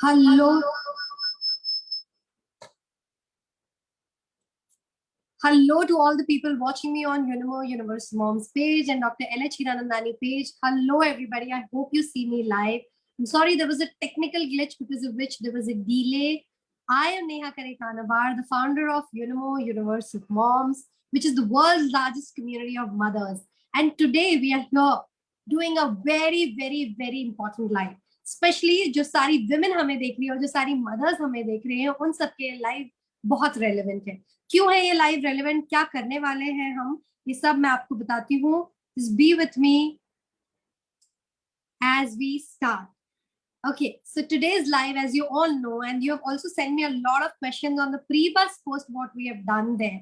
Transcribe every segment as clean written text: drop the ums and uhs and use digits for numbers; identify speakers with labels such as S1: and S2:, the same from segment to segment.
S1: Hello. Hello to all the people watching me on Unimo Universe Moms page and Dr. L.H. Hiranandani page. Hello, everybody. I hope you see me live. I'm sorry there was a technical glitch because of which there was a delay. I am Neha Karekanabar, the founder of Unimo Universe of Moms, which is the world's largest community of mothers. And today we are here doing a very, very, very important live. Especially जो सारी women हमें देख रही है और जो सारी mothers हमें देख रहे हैं उन सबके live बहुत relevant है. क्यों है ये लाइव रेलेवेंट, क्या करने वाले हैं हम, ये सब मैं आपको बताती हूँ. Just be with me as we start. Okay, so today's live, as you all know, and you have also sent me a lot of questions on the pre-bus post, what we have done there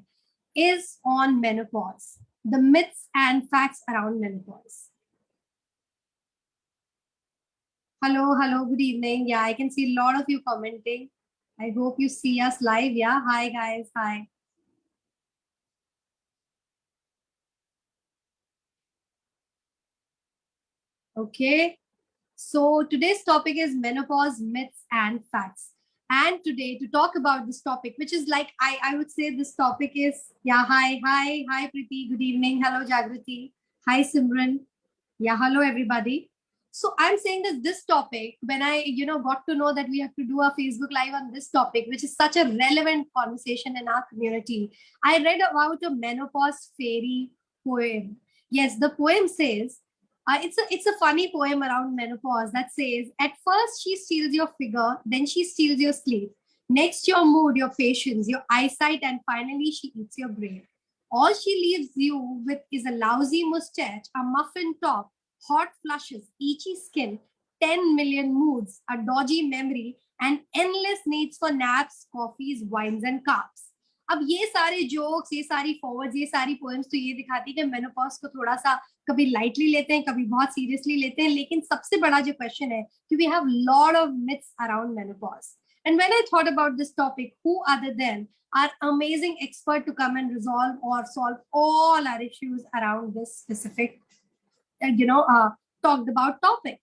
S1: is on menopause, the myths and facts around menopause. Hello, good evening. Yeah, I can see a lot of you commenting. I hope you see us live. Yeah, hi guys, hi. Okay, so today's topic is menopause myths and facts. And today to talk about this topic, which is like, I would say this topic is, yeah, hi Preeti, good evening. Hello Jagriti, hi Simran. Yeah, hello everybody. So I'm saying that this topic, when I, got to know that we have to do a Facebook live on this topic, which is such a relevant conversation in our community, I read about a menopause fairy poem. Yes, the poem says, it's a funny poem around menopause that says, at first she steals your figure, then she steals your sleep. Next, your mood, your patience, your eyesight, and finally she eats your brain. All she leaves you with is a lousy mustache, a muffin top, hot flushes, itchy skin, 10 million moods, a dodgy memory, and endless needs for naps, coffees, wines, and carbs. अब ये सारे jokes, ये सारी forwards, ये सारी poems तो ये दिखाती है कि मेनोपॉज को थोड़ा सा कभी लाइटली लेते हैं, कभी बहुत सीरियसली लेते हैं. लेकिन सबसे बड़ा जो क्वेश्चन है कि we have lot of myths around menopause. And when I thought about this topic, who other than our amazing expert to come and resolve or solve all our issues around this specific, talked about topic.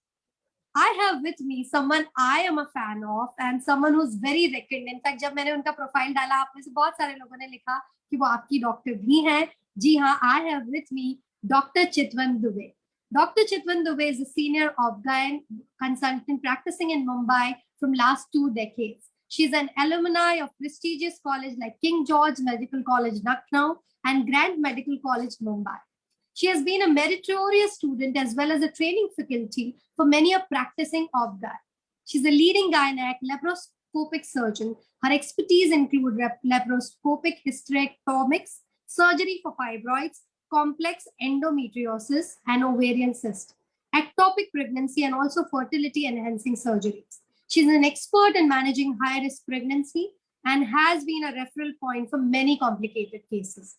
S1: I have with me someone I am a fan of and someone who's very reckoned. In fact, जब मैंने उनका profile डाला, आप में से बहुत सारे लोगों ने लिखा कि वो आपकी डॉक्टर भी हैं. जी हाँ, I have with me Dr. Chitwan Dubey. Dr. Chitwan Dubey is a senior OB/GYN consultant practicing in Mumbai from last 2 decades. She's an alumni of prestigious college like King George Medical College, Lucknow, and Grant Medical College, Mumbai. She has been a meritorious student as well as a training faculty for many a practicing OB/GYN. She's a leading gynec laparoscopic surgeon. Her expertise include laparoscopic hysterectomics, surgery for fibroids, complex endometriosis, and ovarian cyst, ectopic pregnancy, and also fertility enhancing surgeries. She's an expert in managing high-risk pregnancy and has been a referral point for many complicated cases.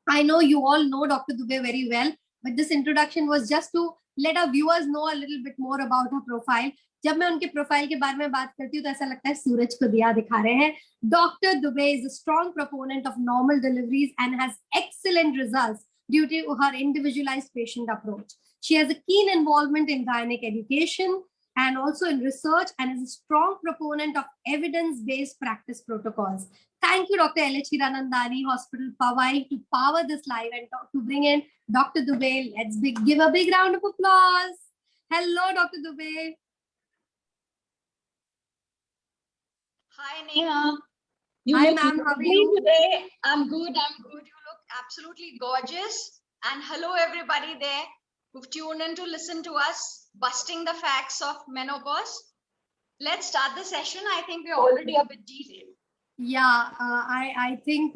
S1: I know you all know Dr. Dubey very well, but this introduction was just to let our viewers know a little bit more about her profile. जब मैं उनके profile के बारे में बात करती हूँ तो ऐसा लगता है सूरज को दिया दिखा रहे हैं. Dr. Dubey is a strong proponent of normal deliveries and has excellent results due to her individualized patient approach. She has a keen involvement in gynec education and also in research and is a strong proponent of evidence-based practice protocols. Thank you, Dr. L.H. Hiranandani Hospital, Powai, to power this live and to bring in Dr. Dubey. Let's give a big round of applause. Hello, Dr. Dubey.
S2: Hi, Neha.
S1: Hi, ma'am. How are you
S2: today? I'm good. You look absolutely gorgeous. And hello, everybody there who've tuned in to listen to us busting the facts of menopause. Let's start the session. I think we're already a bit detailed.
S1: Yeah, I think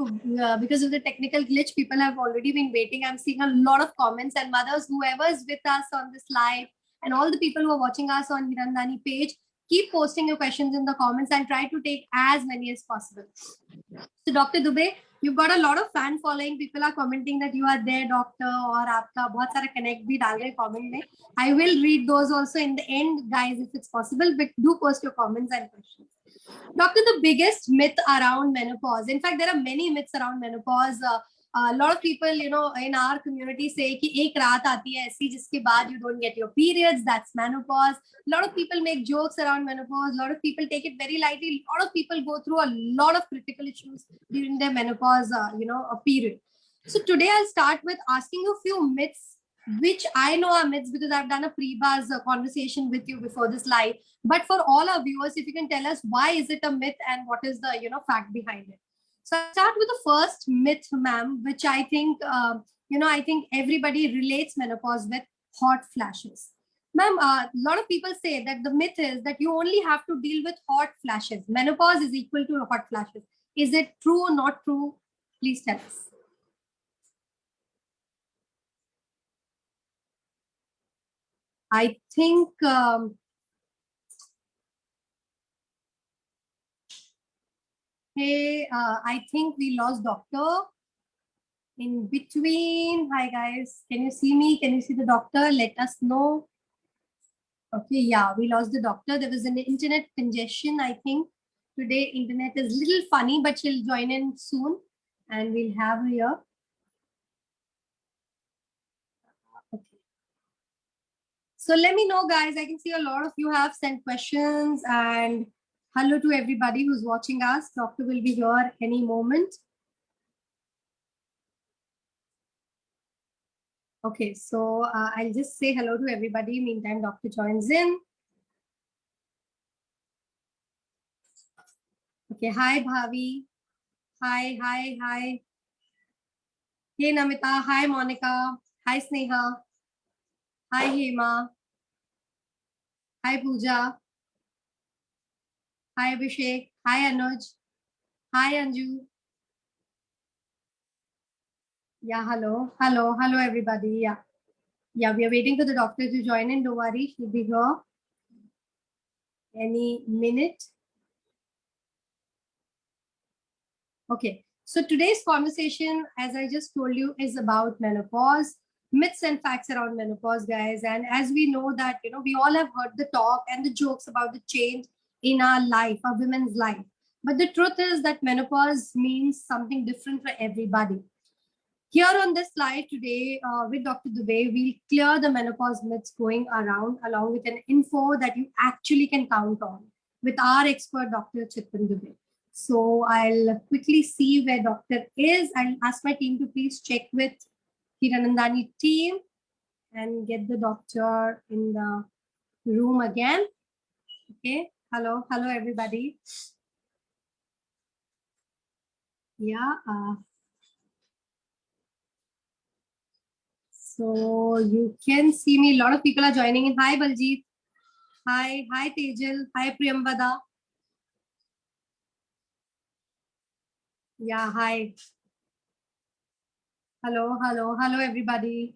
S1: because of the technical glitch, people have already been waiting. I'm seeing a lot of comments, and mothers, whoever is with us on this live, and all the people who are watching us on Hirandani page, keep posting your questions in the comments. I'll try to take as many as possible. So Dr. Dubey, you've got a lot of fan following. People are commenting that you are there, doctor, और आपका बहुत सारा connect भी डाल रहे comment में. I will read those also in the end, guys, if it's possible. But do post your comments and questions. Doctor, the biggest myth around menopause. In fact, there are many myths around menopause. a lot of people, you know, in our community say कि एक रात आती है ऐसी जिसके बाद you don't get your periods, that's menopause. A lot of people make jokes around menopause. A lot of people take it very lightly. A lot of people go through a lot of critical issues during their menopause, a period. So today I'll start with asking you a few myths, which I know are myths because I've done a pre-buzz conversation with you before this live. But for all our viewers, if you can tell us why is it a myth and what is the fact behind it. So I'll start with the first myth, ma'am, which I think I think everybody relates menopause with: hot flashes. Ma'am, a lot of people say that the myth is that you only have to deal with hot flashes. Menopause is equal to hot flashes. Is it true or not true? Please tell us. I think I think we lost doctor in between. Hi guys, can you see me? Can you see the doctor? Let us know. Okay, yeah, we lost the doctor. There was an internet congestion, I think. Today internet is a little funny, but she'll join in soon and we'll have her here. Okay. So let me know, guys. I can see a lot of you have sent questions, and hello to everybody who's watching us. Doctor will be here any moment. Okay, so I'll just say hello to everybody. Meantime, doctor joins in. Okay, hi Bhavi. Hi, hi, hi. Hey Namita. Hi Monica. Hi Sneha. Hi Hema. Hi Pooja. Hi Abhishek. Hi Anuj. Hi Anju. Yeah, hello. Hello. Hello everybody. Yeah. Yeah, we are waiting for the doctor to join in. Don't worry, she'll be here any minute. Okay. So today's conversation, as I just told you, is about menopause, myths and facts around menopause, guys. And as we know that, we all have heard the talk and the jokes about the change in our life, our women's life. But the truth is that menopause means something different for everybody. Here on this slide today with Dr. Dubey, we'll clear the menopause myths going around along with an info that you actually can count on with our expert, Dr. Chitpan Dubey. So I'll quickly see where doctor is. I'll ask my team to please check with Hiranandani team and get the doctor in the room again. Okay. Hello. Hello, everybody. Yeah. So you can see me. A lot of people are joining in. Hi, Baljeet. Hi. Hi, Tejal. Hi, Priyambada. Yeah, hi. Hello, hello, hello, everybody.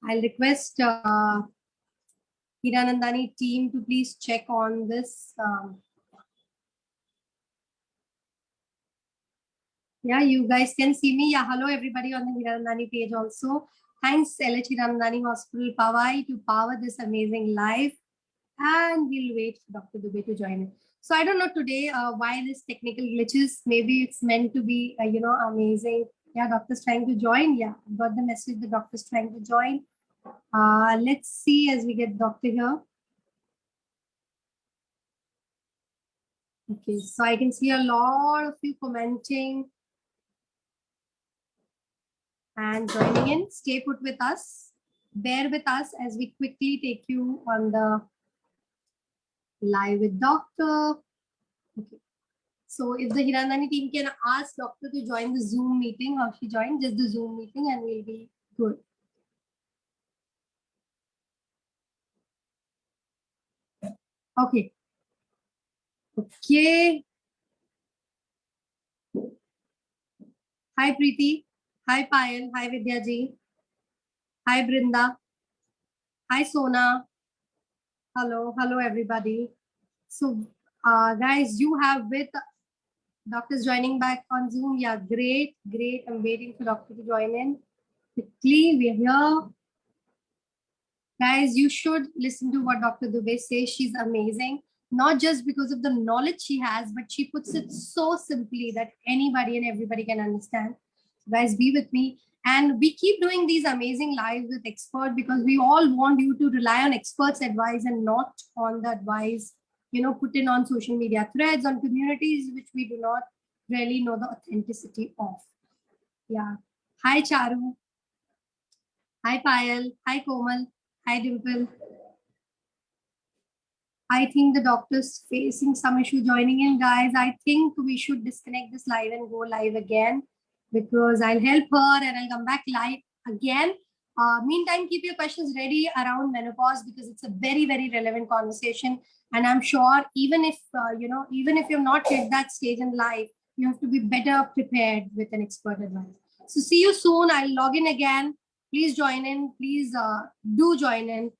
S1: I'll request Hiranandani team to please check on this. Yeah, you guys can see me. Yeah, hello, everybody on the Hiranandani page also. Thanks, LH Hiranandani Hospital Powai to power this amazing live. And we'll wait for Dr. Dubey to join in. So I don't know today why this technical glitches. Maybe it's meant to be, amazing. Yeah, doctor's trying to join. Yeah, got the message. The doctor's trying to join. Let's see as we get doctor here. Okay, so I can see a lot of you commenting and joining in. Stay put with us. Bear with us as we quickly take you on the live with doctor. Okay. So if the Hiranandani team can ask doctor to join the Zoom meeting, how she joined, just the Zoom meeting, and we'll be good. Okay. Okay. Hi Preeti. Hi Payal. Hi Vidya ji. Hi Brinda. Hi Sona. Hello. Hello everybody. So guys, you have with doctors joining back on Zoom. Yeah, great, great. I'm waiting for doctor to join in. Quickly, we're here. Guys, you should listen to what Dr. Dubey says. She's amazing, not just because of the knowledge she has, but she puts it so simply that anybody and everybody can understand. So guys, be with me. And we keep doing these amazing lives with experts because we all want you to rely on experts' advice and not on the advice, put in on social media threads, on communities, which we do not really know the authenticity of. Yeah. Hi, Charu. Hi, Payal. Hi, Komal. Hi, Dimple. I think the doctor's facing some issue joining in, guys. I think we should disconnect this live and go live again because I'll help her and I'll come back live again. Meantime, keep your questions ready around menopause because it's a very, very relevant conversation. And I'm sure even if, even if you've not hit that stage in life, you have to be better prepared with an expert advice. So see you soon. I'll log in again. Please join in. Please do join in.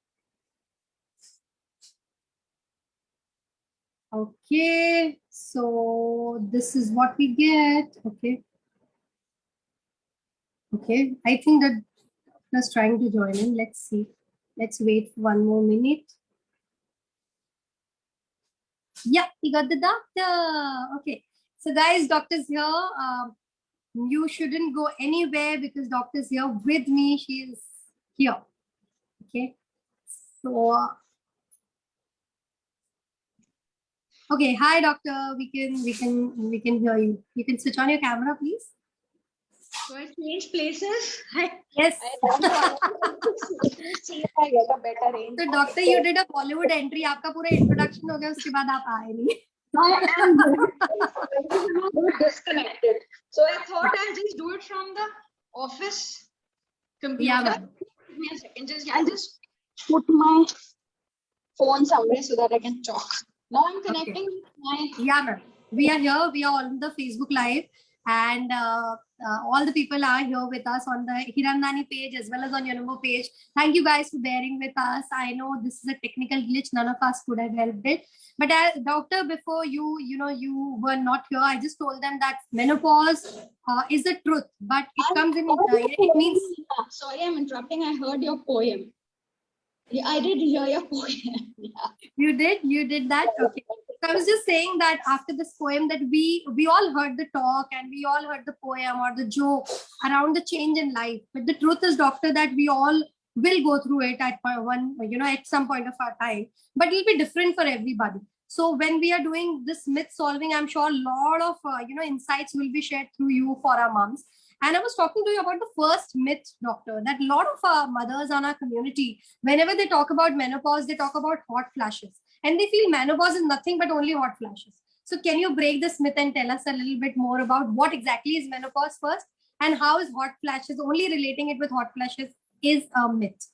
S1: Okay, so this is what we get. Okay. Okay, I think that just trying to join in. Let's see. Let's wait for 1 more minute. Yeah, we got the doctor. Okay, so guys, doctor's here. You shouldn't go anywhere because doctor's here with me. She is here. Okay, so okay, hi doctor. We can hear you. You can switch on your camera, please.
S2: So I change places.
S1: Yes.
S2: See if I get a better range.
S1: So doctor, you did a Bollywood entry. आपका पूरा introduction हो गया उसके बाद आप आए नहीं.
S2: I am disconnected. So I thought I'll just do it from the office computer.
S1: Yeah, ma'am.
S2: Give me a second. I'll just put my phone somewhere so that I can talk. Now I'm connecting with my.
S1: Yeah, ma'am. We are here. We are on the Facebook Live, and all the people are here with us on the Hirandani page as well as on Yonobo page. Thank you guys for bearing with us. I know this is a technical glitch. None of us could have helped it. But as doctor, before you were not here, I just told them that menopause is the truth, but it comes in. It means.
S2: Sorry, I'm interrupting. I heard your poem. Yeah, I did hear your poem. Yeah.
S1: You did that? Okay. So I was just saying that after this poem that we all heard the talk and we all heard the poem or the joke around the change in life. But the truth is, doctor, that we all will go through it at at some point of our time, but it'll be different for everybody. So when we are doing this myth solving, I'm sure a lot of insights will be shared through you for our moms. And I was talking to you about the first myth, doctor, that a lot of our mothers on our community, whenever they talk about menopause, they talk about hot flashes. And they feel menopause is nothing but only hot flashes. So can you break this myth and tell us a little bit more about what exactly is menopause first? And how is hot flashes, only relating it with hot flashes, is a myth?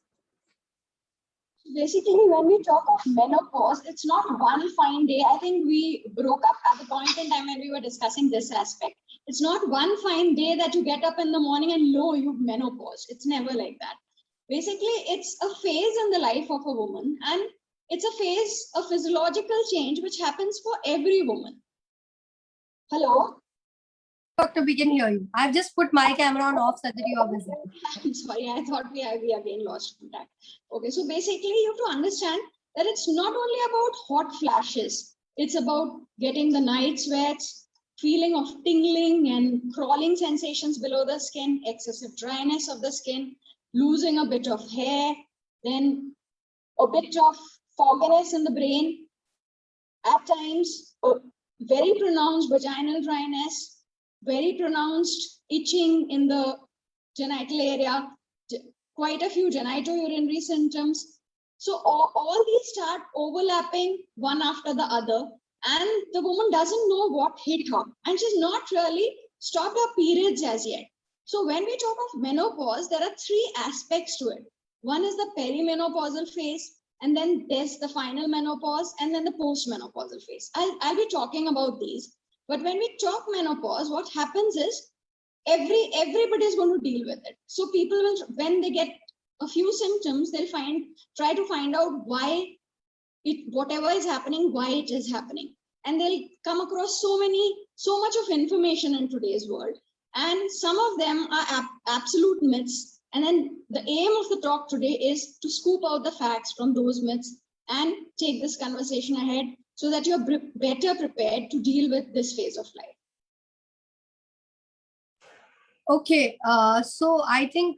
S2: Basically, when we talk of menopause, it's not one fine day. I think we broke up at the point in time when we were discussing this aspect. It's not one fine day that you get up in the morning and lo, you've menopause. It's never like that. Basically, it's a phase in the life of a woman, and it's a phase, a physiological change which happens for every woman. Hello?
S1: Doctor, we can hear you. I've just put my camera on off so that you are visible.
S2: I'm sorry, I thought we again lost contact. Okay, so basically you have to understand that it's not only about hot flashes. It's about getting the night sweats, feeling of tingling and crawling sensations below the skin, excessive dryness of the skin, losing a bit of hair, then a bit of fogginess in the brain, at times a very pronounced vaginal dryness, very pronounced itching in the genital area, quite a few genitourinary symptoms. So all these start overlapping one after the other, and the woman doesn't know what hit her, and she's not really stopped her periods as yet. So when we talk of menopause, there are three aspects to it. One is the perimenopausal phase, and then there's the final menopause, and then the postmenopausal phase. I'll be talking about these. But when we talk menopause, what happens is everybody is going to deal with it. So people will, when they get a few symptoms, they'll try to find out why whatever is happening, why it is happening. And they'll come across so much of information in today's world. And some of them are absolute myths. And then the aim of the talk today is to scoop out the facts from those myths and take this conversation ahead so that you're better prepared to deal with this phase of life.
S1: Okay, so I think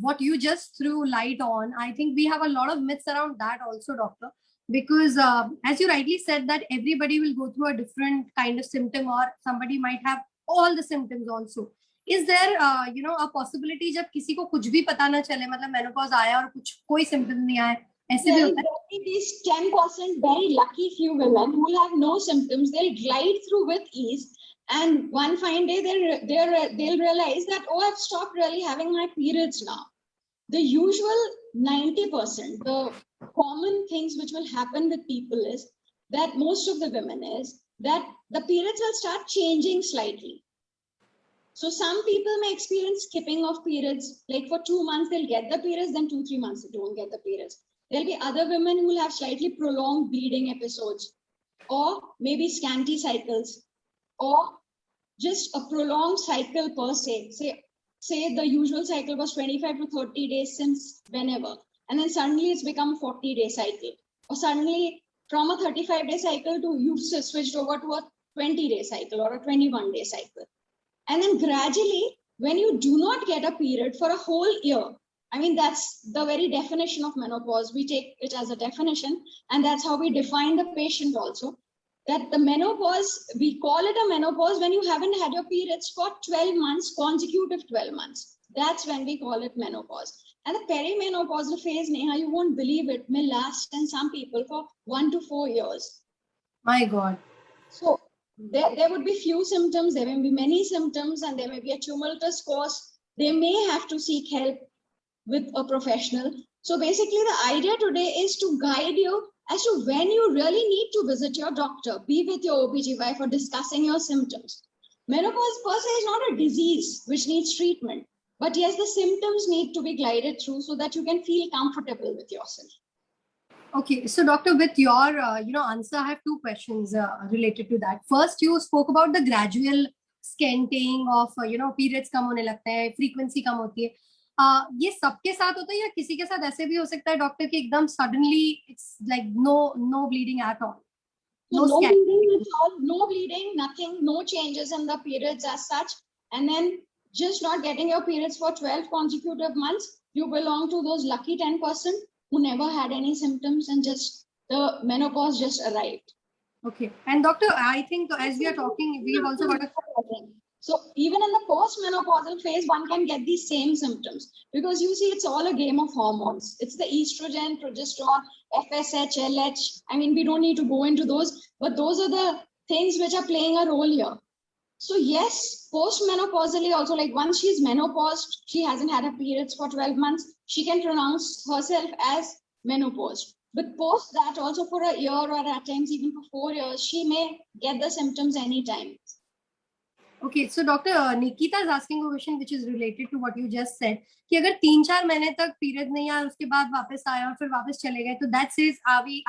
S1: what you just threw light on, I think we have a lot of myths around that also, doctor, because as you rightly said that everybody will go through a different kind of symptom, or somebody might have all the symptoms also. Is there a possibility जब किसी को कुछ भी पता ना चले, मतलब menopause आया और कुछ कोई symptom नहीं आए, ऐसे भी होता है?
S2: These 10% very lucky few women who will have no symptoms, they'll glide through with ease. And one fine day, they'll realize that, oh, I've stopped really having my periods now. The usual 90%, the common things which will happen with people is that most of the women is that the periods will start changing slightly. So some people may experience skipping of periods, like for 2 months they'll get the periods, then 2-3 months they don't get the periods. There'll be other women who will have slightly prolonged bleeding episodes, or maybe scanty cycles, or just a prolonged cycle per se. Say the usual cycle was 25 to 30 days since whenever, and then suddenly it's become a 40-day cycle, or suddenly from a 35-day cycle to you've switched over to a 20-day cycle or a 21-day cycle. And then gradually, when you do not get a period for a whole year, I mean, that's the very definition of menopause. We take it as a definition, and that's how we define the patient also. That the menopause, we call it a menopause when you haven't had your periods for 12 months, consecutive 12 months. That's when we call it menopause. And the perimenopausal phase, Neha, you won't believe it, may last in some people for 1 to 4 years.
S1: My God.
S2: So there would be few symptoms, there may be many symptoms, and there may be a tumultuous course. They may have to seek help with a professional. So basically the idea today is to guide you as to when you really need to visit your doctor, be with your OBGYN for discussing your symptoms. Menopause per se is not a disease which needs treatment, but yes, the symptoms need to be glided through so that you can feel comfortable with yourself.
S1: Okay, so doctor, with your answer, I have two questions related to that. First, you spoke about the gradual scanting of periods कम होने लगते हैं, frequency कम होती है. ये सबके साथ होता है या किसी के साथ ऐसे भी हो सकता है डॉक्टर कि एकदम suddenly it's like no bleeding at all?
S2: No bleeding at all, no bleeding, nothing, no changes in the periods as such, and then just not getting your periods for 12 consecutive months, you belong to those lucky 10% who never had any symptoms and just the menopause just arrived.
S1: Okay, and doctor, I think as we are talking, we've also got a...
S2: So even in the post-menopausal phase, one can get these same symptoms because you see, it's all a game of hormones. It's the estrogen, progesterone, FSH, LH. I mean, we don't need to go into those, but those are the things which are playing a role here. So yes, post-menopausally also, like once she's menopaused, she hasn't had her periods for 12 months, she can pronounce herself as menopaused. But post that also for a year or at times even for 4 years, she may get the symptoms anytime.
S1: Okay, so Dr. Nikita is asking a question which is related to what you just said. कि अगर 3-4 महीने तक period नहीं आया, उसके बाद वापस आया और फिर वापस चले गए, तो that says are we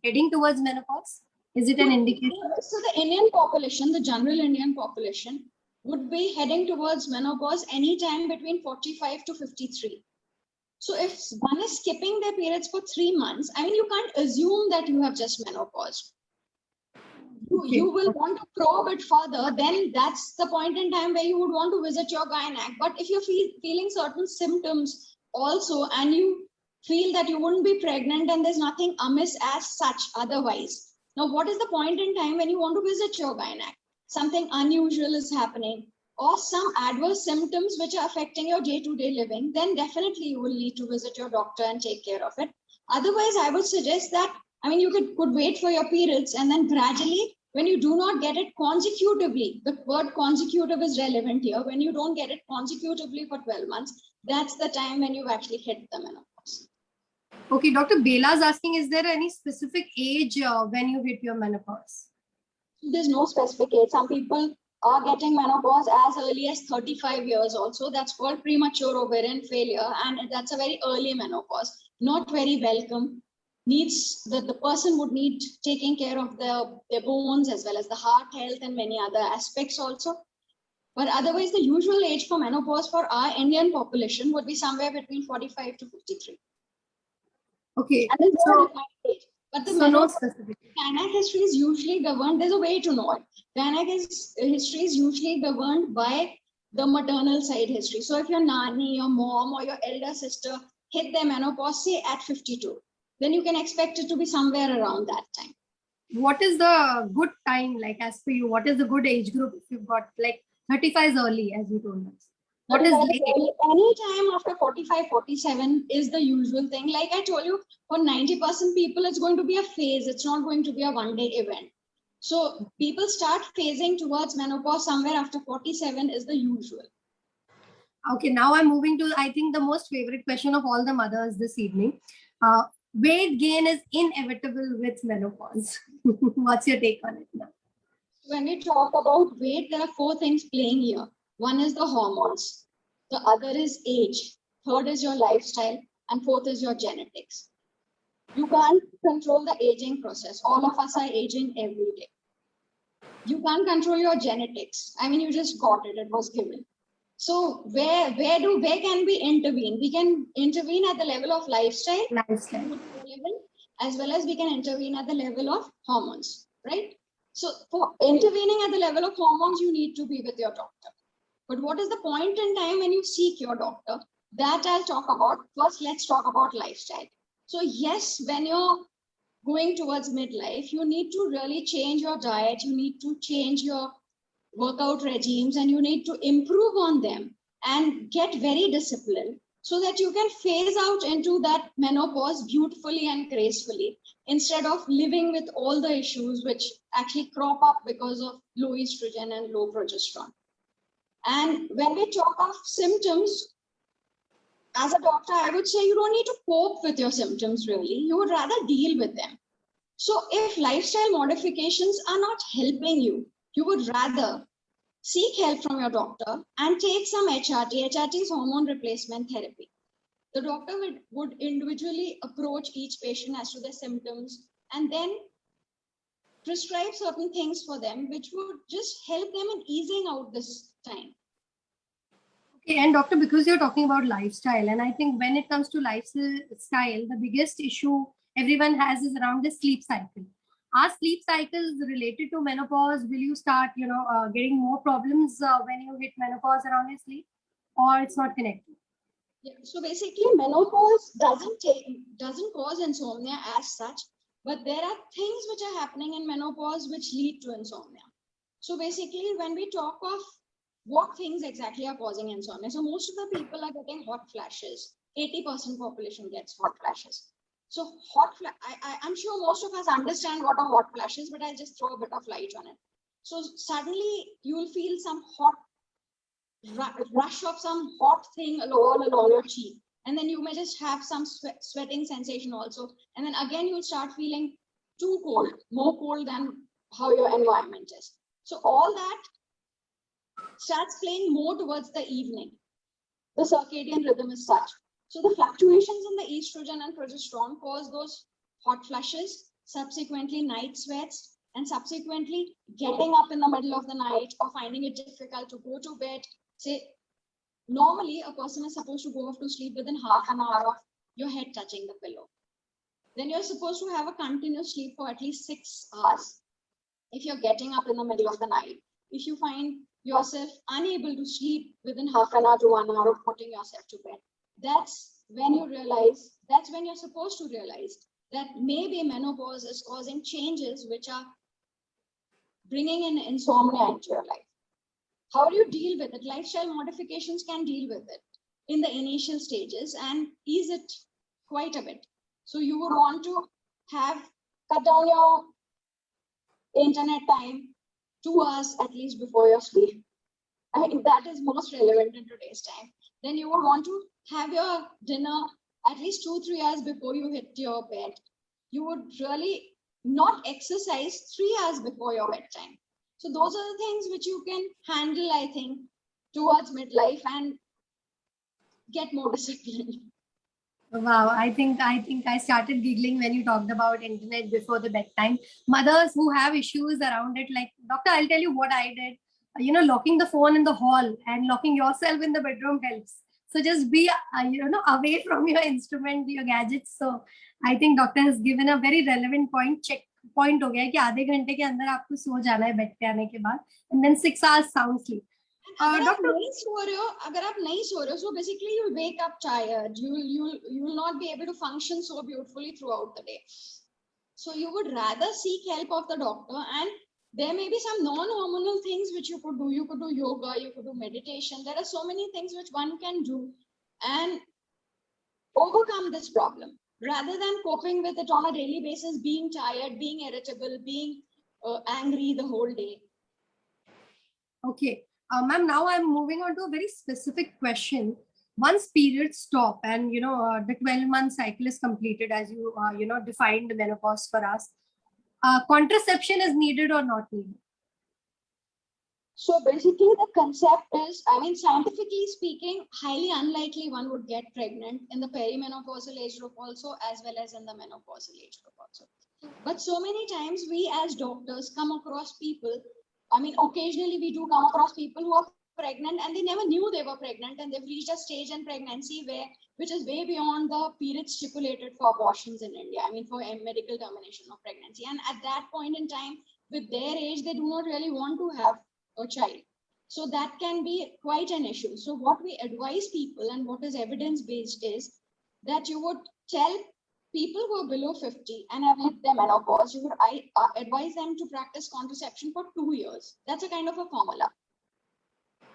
S1: heading towards menopause? Is it an indication?
S2: So the Indian population, the general Indian population, would be heading towards menopause anytime between 45 to 53. So if one is skipping their periods for 3 months, I mean, you can't assume that you have just menopaused. You will want to probe it further, then that's the point in time where you would want to visit your gynec. But if you're feeling certain symptoms also, and you feel that you wouldn't be pregnant and there's nothing amiss as such otherwise, now what is the point in time when you want to visit your gynec? Something unusual is happening or some adverse symptoms which are affecting your day-to-day living, then definitely you will need to visit your doctor and take care of it. Otherwise, I would suggest that, I mean, you could wait for your periods and then gradually, when you do not get it consecutively, the word consecutive is relevant here. When you don't get it consecutively for 12 months, that's the time when you've actually hit the menopause.
S1: Okay, Dr. Bela is asking, is there any specific age when you hit your menopause?
S2: There's no specific age. Some people are getting menopause as early as 35 years also. That's called premature ovarian failure. And that's a very early menopause, not very welcome. Needs that the person would need taking care of their bones as well as the heart health and many other aspects also. But otherwise, the usual age for menopause for our Indian population would be somewhere between 45 to 53.
S1: Okay.
S2: And there's no
S1: So,
S2: defined age. But the
S1: so no
S2: menopause
S1: specific.
S2: gynec history is usually governed. There's a way to know it. Gynec history is usually governed by the maternal side history. So if your nanny, your mom, or your elder sister hit their menopause, say at 52, then you can expect it to be somewhere around that time.
S1: What is the good time, like, as per you? What is the good age group if you've got, like, 35 is early, as you told us? What is late?
S2: Any time after 45, 47 is the usual thing. Like I told you, for 90% people, it's going to be a phase. It's not going to be a one-day event. So people start phasing towards menopause somewhere after 47 is the usual.
S1: Okay, now I'm moving to, I think, the most favorite question of all the mothers this evening. Weight gain is inevitable with menopause. What's your take on it now?
S2: When we talk about weight, there are four things playing here. One is the hormones. The other is age. Third is your lifestyle. And fourth is your genetics. You can't control the aging process. All of us are aging every day. You can't control your genetics. I mean, you just got it. It was given. So where can we intervene? We can intervene at the level of lifestyle, as well as we can intervene at the level of hormones, right? So for intervening at the level of hormones, you need to be with your doctor. But what is the point in time when you seek your doctor? That I'll talk about. First, let's talk about lifestyle. So yes, when you're going towards midlife, you need to really change your diet. You need to change your workout regimes, and you need to improve on them and get very disciplined so that you can phase out into that menopause beautifully and gracefully, instead of living with all the issues which actually crop up because of low estrogen and low progesterone. And when we talk of symptoms, as a doctor, I would say you don't need to cope with your symptoms really. You would rather deal with them. So if lifestyle modifications are not helping you, you would rather seek help from your doctor and take some HRT. HRT is hormone replacement therapy. The doctor would individually approach each patient as to their symptoms and then prescribe certain things for them, which would just help them in easing out this time.
S1: Okay, and doctor, because you're talking about lifestyle, and I think when it comes to lifestyle, the biggest issue everyone has is around the sleep cycle. Are sleep cycles related to menopause? Will you start, getting more problems when you hit menopause around your sleep, or it's not connected?
S2: Yeah, so basically, menopause doesn't cause insomnia as such, but there are things which are happening in menopause which lead to insomnia. So basically, when we talk of what things exactly are causing insomnia, so most of the people are getting hot flashes. 80% population gets hot flashes. So I'm sure most of us understand what a hot flash is, but I'll just throw a bit of light on it. So suddenly you'll feel some hot rush of some hot thing all along your cheek. And then you may just have some sweating sensation also. And then again, you'll start feeling too cold, more cold than how your environment is. So all that starts playing more towards the evening. The circadian rhythm is such. So the fluctuations in the estrogen and progesterone cause those hot flushes, subsequently night sweats, and subsequently getting up in the middle of the night or finding it difficult to go to bed. Say, normally a person is supposed to go off to sleep within half an hour of your head touching the pillow. Then you're supposed to have a continuous sleep for at least 6 hours. If you're getting up in the middle of the night, if you find yourself unable to sleep within half an hour to 1 hour of putting yourself to bed, that's when you're supposed to realize that maybe menopause is causing changes which are bringing in insomnia into your life. How do you deal with it? Lifestyle modifications can deal with it in the initial stages and ease it quite a bit. So you would want to cut down your internet time 2 hours at least before your sleep. I think that is most relevant in today's time. Then you would want to have your dinner at least 2-3 hours before you hit your bed. You would really not exercise 3 hours before your bedtime. So those are the things which you can handle, I think, towards midlife and get more disciplined.
S1: Wow, I think I started giggling when you talked about internet before the bedtime. Mothers who have issues around it, like, doctor, I'll tell you what I did. locking the phone in the hall and locking yourself in the bedroom helps. So just be, away from your instrument, your gadgets. So I think doctor has given a very relevant point. Check point हो गया है कि आधे घंटे के अंदर आपको सो जाना है बेड पे आने के बाद, and then 6 hours sound sleep.
S2: अगर आप नहीं सो रहे हो, so basically you'll wake up tired. You will not be able to function so beautifully throughout the day. So you would rather seek help of the doctor, and there may be some non-hormonal things which you could do. You could do yoga, you could do meditation. There are so many things which one can do and overcome this problem, rather than coping with it on a daily basis, being tired, being irritable, being angry the whole day.
S1: Okay. Ma'am, now I'm moving on to a very specific question. Once periods stop and, the 12-month cycle is completed, as you, defined menopause for us, contraception is needed or not needed?
S2: So basically the concept is, scientifically speaking, highly unlikely one would get pregnant in the perimenopausal age group also, as well as in the menopausal age group also. But so many times we as doctors come across people, occasionally we do come across people who are pregnant and they never knew they were pregnant, and they've reached a stage in pregnancy which is way beyond the period stipulated for abortions in India, for a medical termination of pregnancy. And at that point in time, with their age, they do not really want to have a child. So that can be quite an issue. So what we advise people, and what is evidence-based, is that you would tell people who are below 50 and have hit their menopause, you would advise them to practice contraception for 2 years. That's a kind of a formula.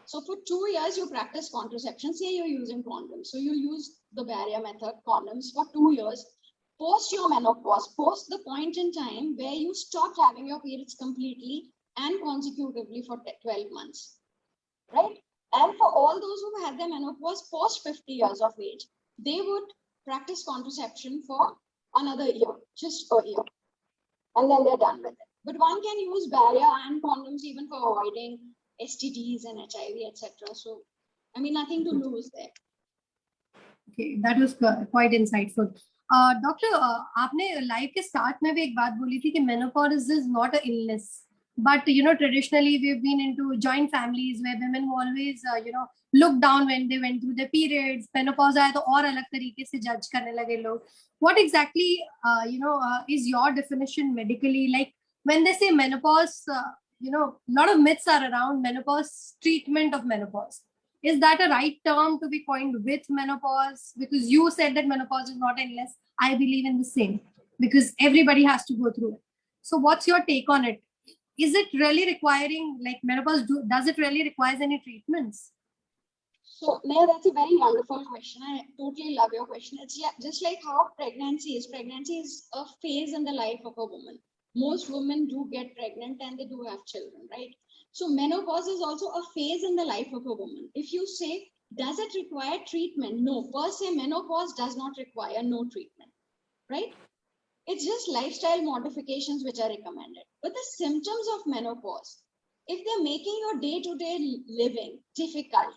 S2: So for 2 years, you practice contraception. Say you're using condoms. So you use the barrier method, condoms, for 2 years. Post your menopause, post the point in time where you stopped having your periods completely and consecutively for 12 months, right? And for all those who had their menopause post 50 years of age, they would practice contraception for another year, just a year, and then they're done with it. But one can use barrier and condoms even for avoiding STDs and HIV, etc. So, nothing to lose there.
S1: Okay, that was quite insightful. Doctor, आपने life के start में भी एक बात बोली थी कि menopause is not an illness. But, traditionally we've been into joint families where women were always, looked down when they went through their periods. Menopause आया तो और अलग तरीके से judge करने लगे लोग. What exactly, is your definition medically? Like when they say menopause, a lot of myths are around menopause, treatment of menopause. Is that a right term to be coined with menopause? Because you said that menopause is not an illness. I believe in the same, because everybody has to go through it. So what's your take on it? Is it really requiring, like menopause, does it really require any treatments?
S2: So, Neha, that's a very wonderful question. I totally love your question. It's just like how pregnancy is. Pregnancy is a phase in the life of a woman. Most women do get pregnant and they do have children, right? So menopause is also a phase in the life of a woman. If you say, does it require treatment? No, per se, menopause does not require no treatment, right? It's just lifestyle modifications which are recommended. But the symptoms of menopause, if they're making your day-to-day living difficult,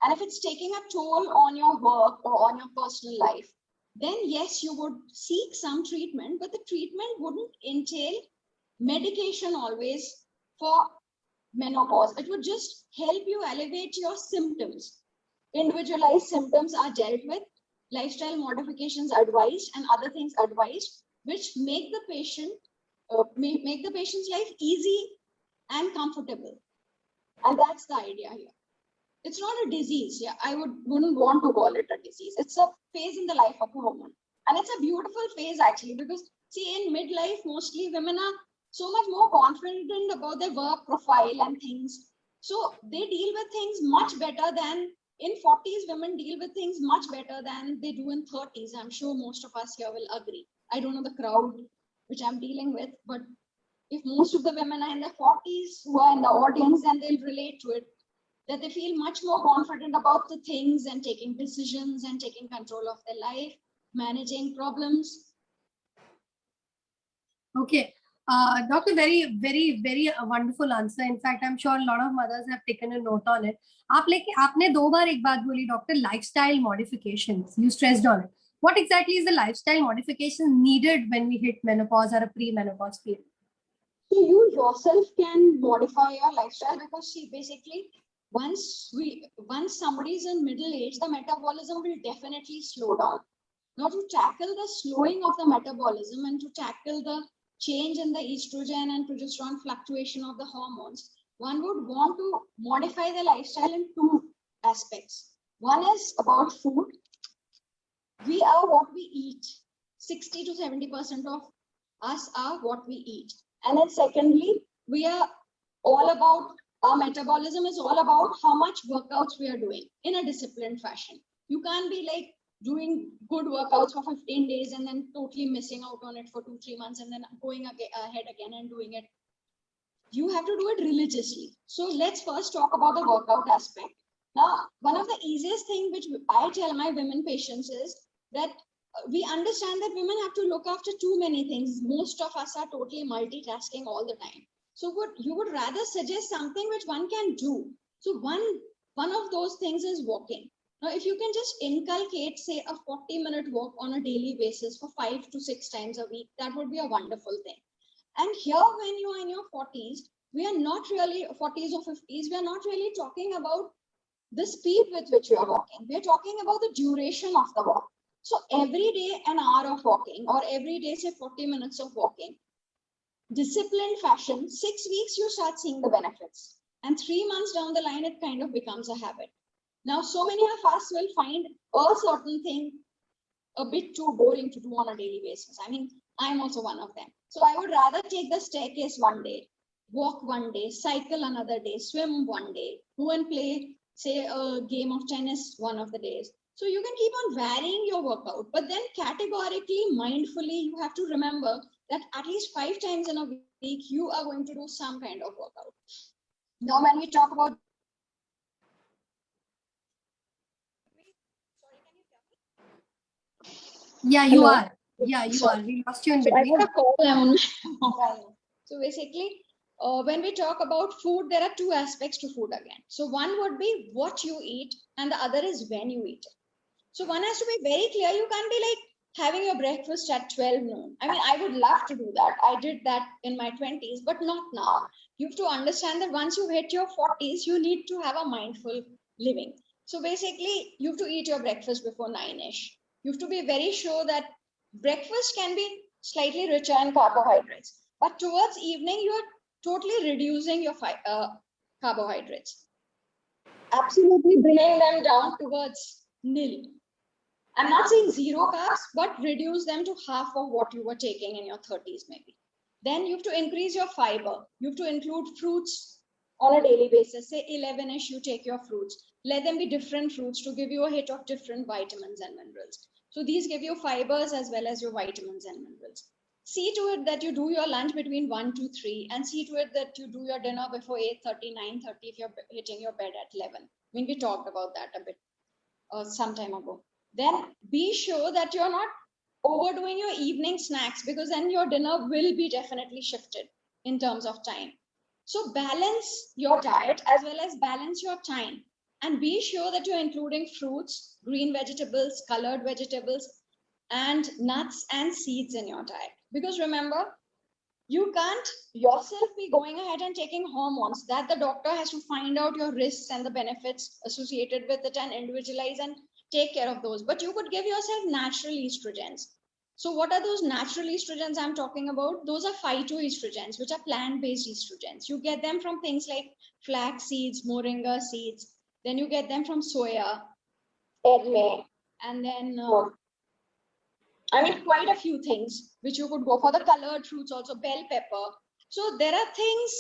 S2: and if it's taking a toll on your work or on your personal life, then yes, you would seek some treatment, but the treatment wouldn't entail medication always for menopause. It would just help you elevate your symptoms. Individualized symptoms are dealt with, lifestyle modifications advised, and other things advised, which make the patient make the patient's life easy and comfortable. And that's the idea here. It's not a disease. Yeah, I wouldn't want to call it a disease. It's a phase in the life of a woman. And it's a beautiful phase actually, because see, in midlife, mostly women are so much more confident about their work profile and things. So they deal with things much better than in 40s. Women deal with things much better than they do in 30s. I'm sure most of us here will agree. I don't know the crowd which I'm dealing with, but if most of the women are in their 40s who are in the audience, then they'll relate to it, that they feel much more confident about the things and taking decisions and taking control of their life, managing problems.
S1: Okay. Doctor, very, very, very wonderful answer. In fact, I'm sure a lot of mothers have taken a note on it. आपने दो बार एक बात बोली, doctor, lifestyle modifications. You stressed on it. What exactly is the lifestyle modification needed when we hit menopause or a pre-menopause period?
S2: So you yourself can modify your lifestyle, because see, basically, once somebody is in middle age, the metabolism will definitely slow down. Now, to tackle the slowing of the metabolism and to tackle the change in the estrogen and progesterone fluctuation of the hormones, one would want to modify the lifestyle in two aspects. One is about food. We are what we eat. 60 to 70% of us are what we eat. And then secondly, we are all about, our metabolism is all about how much workouts we are doing in a disciplined fashion. You can't be like doing good workouts for 15 days and then totally missing out on it for 2-3 months and then going ahead again and doing it. You have to do it religiously. So let's first talk about the workout aspect. Now, one of the easiest thing which I tell my women patients is that we understand that women have to look after too many things. Most of us are totally multitasking all the time. So what you would rather suggest something which one can do. So one of those things is walking. Now, if you can just inculcate, say, a 40-minute walk on a daily basis for 5 to 6 times a week, that would be a wonderful thing. And here, when you are in your 40s, we are not really 40s or 50s, we are not really talking about the speed with which you are walking. We are talking about the duration of the walk. So every day, an hour of walking, or every day, say 40 minutes of walking, disciplined fashion, 6 weeks, you start seeing the benefits. And 3 months down the line, it kind of becomes a habit. Now, so many of us will find a certain thing a bit too boring to do on a daily basis. I mean, I'm also one of them. So I would rather take the staircase one day, walk one day, cycle another day, swim one day, go and play, say, a game of tennis one of the days. So you can keep on varying your workout, but then categorically, mindfully, you have to remember that at least 5 times in a week, you are going to do some kind of workout. Now, when we talk about
S1: Yeah, you
S2: Hello?
S1: are. Yeah, you
S2: Sorry.
S1: are. We lost you in
S2: So I
S1: between.
S2: got a call on mobile. So basically, when we talk about food, there are two aspects to food again. So one would be what you eat, and the other is when you eat it. So one has to be very clear. You can't be like having your breakfast at 12 noon. I mean, I would love to do that. I did that in my 20s, but not now. You have to understand that once you hit your 40s, you need to have a mindful living. So basically, you have to eat your breakfast before 9ish. You have to be very sure that breakfast can be slightly richer in carbohydrates, but towards evening, you are totally reducing your carbohydrates. Absolutely bringing them down towards nil. I'm not saying zero carbs, but reduce them to half of what you were taking in your 30s, maybe. Then you have to increase your fiber. You have to include fruits on a daily basis. Say 11ish, you take your fruits. Let them be different fruits to give you a hit of different vitamins and minerals. So these give you fibers as well as your vitamins and minerals. See to it that you do your lunch between 1 to 3, and see to it that you do your dinner before 8:30, 9:30 if you're hitting your bed at 11. I mean, we talked about that a bit some time ago. Then be sure that you're not overdoing your evening snacks, because then your dinner will be definitely shifted in terms of time. So balance your diet as well as balance your time, and be sure that you're including fruits, green vegetables, colored vegetables, and nuts and seeds in your diet. Because remember, you can't yourself be going ahead and taking hormones that the doctor has to find out your risks and the benefits associated with it and individualize and take care of those. But you could give yourself natural estrogens. So what are those natural estrogens I'm talking about? Those are phytoestrogens, which are plant-based estrogens. You get them from things like flax seeds, moringa seeds. Then you get them from soya, edme, and then I mean, quite a few things which you could go for. The colored fruits also, bell pepper. So there are things,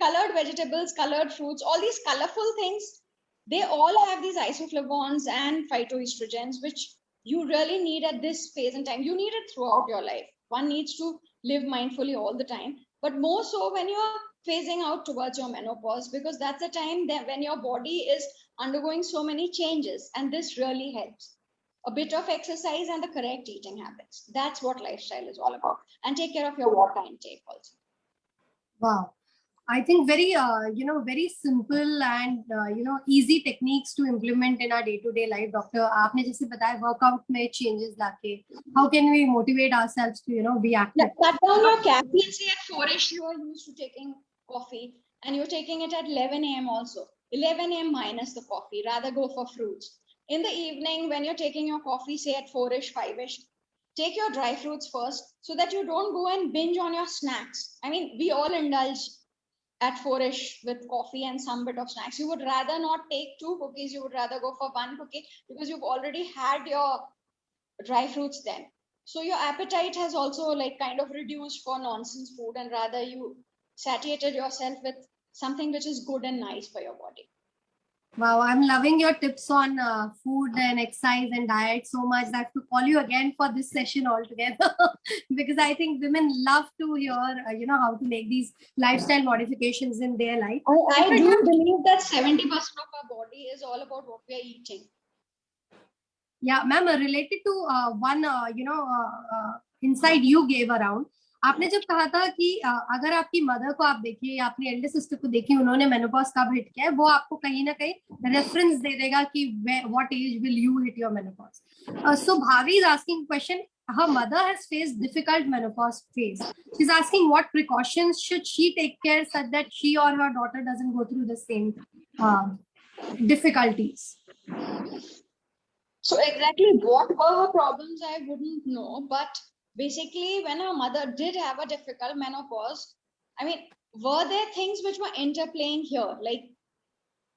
S2: colored vegetables, colored fruits, all these colorful things, they all have these isoflavones and phytoestrogens, which you really need at this phase in time. You need it throughout your life. One needs to live mindfully all the time, but more so when you're phasing out towards your menopause, because that's the time that when your body is undergoing so many changes, and this really helps. A bit of exercise and the correct eating habits. That's what lifestyle is all about. And take care of your water intake also.
S1: Wow. I think very, very simple and, easy techniques to implement in our day-to-day life. Doctor, आपने जैसे बताया workout में changes लाके, how can we motivate ourselves to, be active?
S2: Cut down your caffeine. Say at 4ish you are used to taking coffee and you're taking it at 11 a.m. also. 11 a.m. minus the coffee. Rather go for fruits. In the evening, when you're taking your coffee, say at 4ish, 5ish, take your dry fruits first so that you don't go and binge on your snacks. I mean, we all indulge at 4ish with coffee and some bit of snacks. You would rather not take 2 cookies. You would rather go for 1 cookie because you've already had your dry fruits then. So your appetite has also like kind of reduced for nonsense food, and rather you satiated yourself with something which is good and nice for your body.
S1: Wow, I'm loving your tips on food and exercise and diet so much that I have to call you again for this session altogether because I think women love to hear, how to make these lifestyle modifications in their life.
S2: I do believe that 70% of our body is all about what we are eating.
S1: Yeah, ma'am, related to one, insight you gave around, आपने जब कहा था कि अगर आपकी mother को आप देखिए या अपनी एल्डर सिस्टर को देखिए उन्होंने मेनोपॉज कब हिट किया है, वो आपको कहीं ना कहीं रेफरेंस दे देगा कि what age will you hit your menopause. So Bhavi is asking question. Her mother has faced difficult menopause phase. She's asking what precautions should she take care such that she or her daughter doesn't go through the same difficulties.
S2: So exactly what were her problems, I wouldn't know. But basically, when her mother did have a difficult menopause, I mean, were there things which were interplaying here, like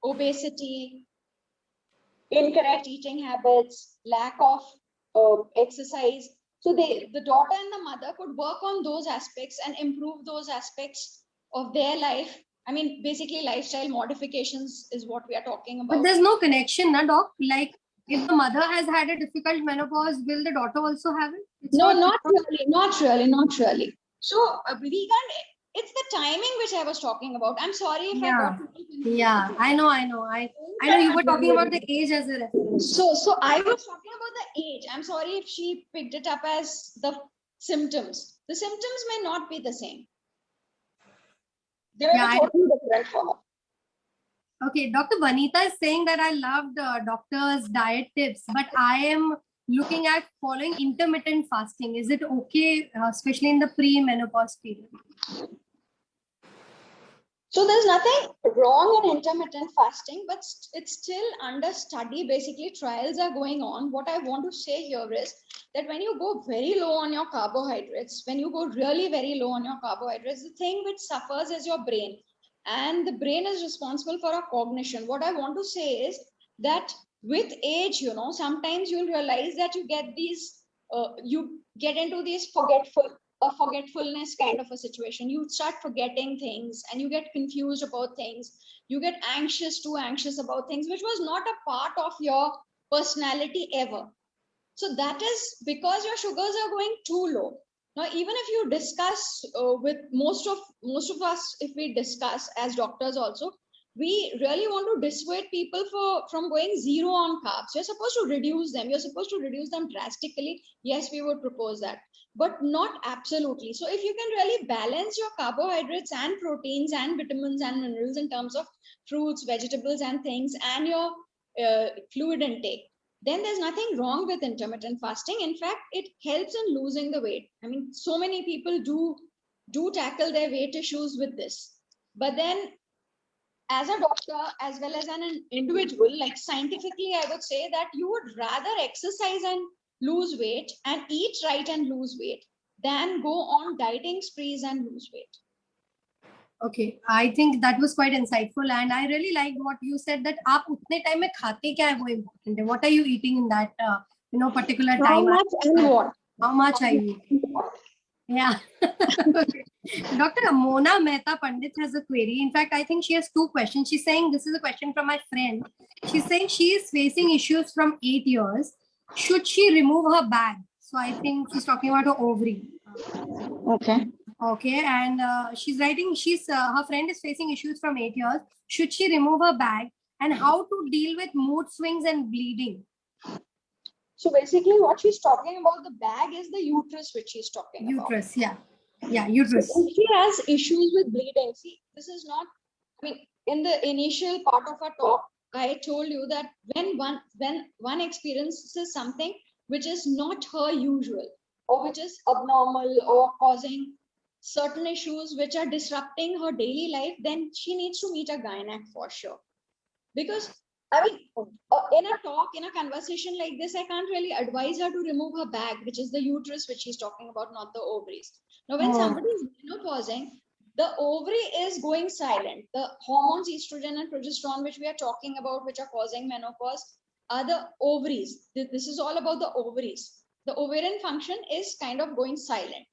S2: obesity, incorrect eating habits, lack of exercise? So the daughter and the mother could work on those aspects and improve those aspects of their life. I mean, basically, lifestyle modifications is what we are talking about.
S1: But there's no connection, na, doc? Like, if the mother has had a difficult menopause, will the daughter also have it? It's
S2: No, not really. So we can't. It's the timing which I was talking about. I'm sorry if I got confused.
S1: Yeah, I know. I know you were talking about the age as a reference.
S2: So I was talking about the age. I'm sorry if she picked it up as the symptoms. The symptoms may not be the same. They were totally different for her.
S1: Okay, Dr. Vanita is saying that I loved doctor's diet tips, but I am looking at following intermittent fasting. Is it okay, especially in the pre-menopause period?
S2: So there's nothing wrong in intermittent fasting, but it's still under study. Basically, trials are going on. What I want to say here is that when you go very low on your carbohydrates, when you go really very low on your carbohydrates, the thing which suffers is your brain. And the brain is responsible for our cognition. What I want to say is that with age, sometimes you'll realize that you get these, you get into these forgetfulness kind of a situation. You start forgetting things and you get confused about things. You get too anxious about things, which was not a part of your personality ever. So that is because your sugars are going too low. Now, even if you discuss with most of us, if we discuss as doctors also, we really want to dissuade people from going zero on carbs. You're supposed to reduce them. You're supposed to reduce them drastically. Yes, we would propose that, but not absolutely. So if you can really balance your carbohydrates and proteins and vitamins and minerals in terms of fruits, vegetables and things, and your fluid intake, then there's nothing wrong with intermittent fasting. In fact, it helps in losing the weight. I mean, so many people do tackle their weight issues with this. But then as a doctor, as well as an individual, like scientifically, I would say that you would rather exercise and lose weight and eat right and lose weight than go on dieting sprees and lose weight.
S1: Okay, I think that was quite insightful, and I really liked what you said that आप उतने time में खाते क्या है वो important है. What are you eating in that particular time?
S2: How much and what?
S1: How much are you eating? Yeah. Okay. Dr. Mona Mehta Pandit has a query. In fact, I think she has 2 questions. She's saying, this is a question from my friend. She's saying she is facing issues from 8 years. Should she remove her bag? So I think she's talking about her ovary. Okay. And she's writing, her friend is facing issues from 8 years. Should she remove her bag? And how to deal with mood swings and bleeding?
S2: So basically what she's talking about, the bag is the uterus which she's talking about.
S1: Uterus, yeah. Yeah,
S2: So
S1: uterus.
S2: if she has issues with bleeding, see, this is not, I mean, in the initial part of our talk, I told you that when one experiences something which is not her usual, or which is abnormal, or causing certain issues which are disrupting her daily life, then she needs to meet a gynaec for sure. Because I mean, in a talk, in a conversation like this, I can't really advise her to remove her bag, which is the uterus, which she's talking about, not the ovaries. Now, when
S1: Oh.
S2: somebody is menopausing, the ovary is going silent. The hormones, estrogen and progesterone, which we are talking about, which are causing menopause, are the ovaries. This is all about the ovaries. The ovarian function is kind of going silent.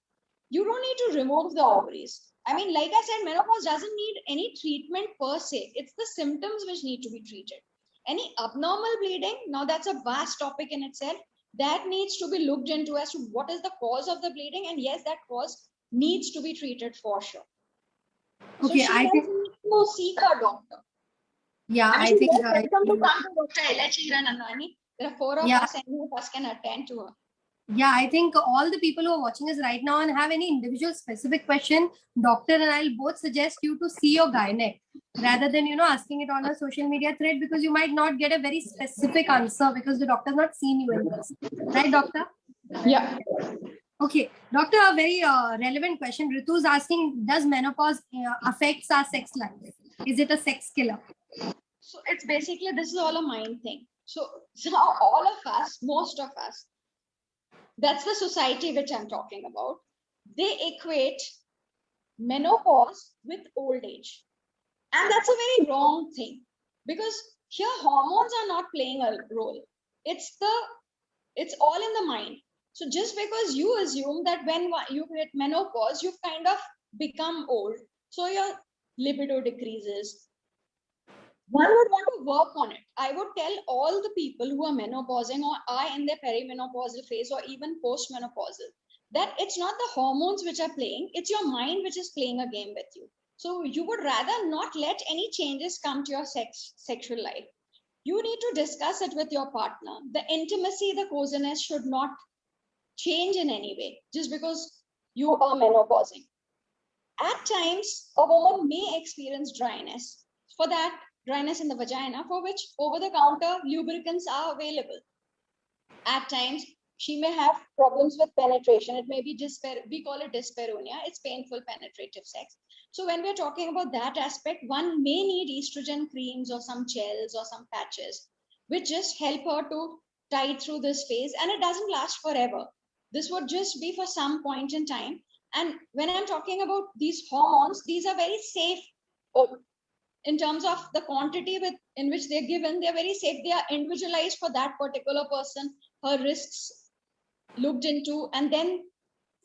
S2: You don't need to remove the ovaries. I mean, like I said, menopause doesn't need any treatment per se. It's the symptoms which need to be treated. Any abnormal bleeding, now that's a vast topic in itself, that needs to be looked into as to what is the cause of the bleeding. And yes, that cause needs to be treated for sure. So
S1: Okay,
S2: she
S1: I
S2: does
S1: think,
S2: need to seek her doctor.
S1: yeah,
S2: And
S1: I
S2: she's
S1: think,
S2: most welcome to come to Dr. L.H. Hiranandani. There are 4 of
S1: yeah.
S2: us, and any of us can attend to her.
S1: Yeah, I think all the people who are watching us right now and have any individual specific question, doctor and I'll both suggest you to see your gynaec rather than, asking it on a social media thread, because you might not get a very specific answer because the doctor's not seen you in this. Right, doctor?
S2: Yeah.
S1: Okay, doctor, a very relevant question. Ritu's asking, does menopause affects our sex life? Is it a sex killer?
S2: So it's basically, this is all a mind thing. So now all of us, most of us, that's the society which I'm talking about, they equate menopause with old age. And that's a very wrong thing, because here hormones are not playing a role. It's all in the mind. So just because you assume that when you hit menopause, you've kind of become old, so your libido decreases, one would want to work on it. I would tell all the people who are menopausing or are in their perimenopausal phase or even postmenopausal that it's not the hormones which are playing, it's your mind which is playing a game with you. So you would rather not let any changes come to your sexual life. You need to discuss it with your partner. The intimacy, the coziness should not change in any way just because you are menopausing. At times, a woman may experience dryness. For that, dryness in the vagina, for which over-the-counter lubricants are available. At times, she may have problems with penetration. It may be we call it dyspareunia. It's painful penetrative sex. So when we're talking about that aspect, one may need estrogen creams or some gels or some patches, which just help her to tide through this phase. And it doesn't last forever. This would just be for some point in time. And when I'm talking about these hormones, these are very safe. In terms of the quantity in which they're given, they're very safe. They are individualized for that particular person, her risks looked into, and then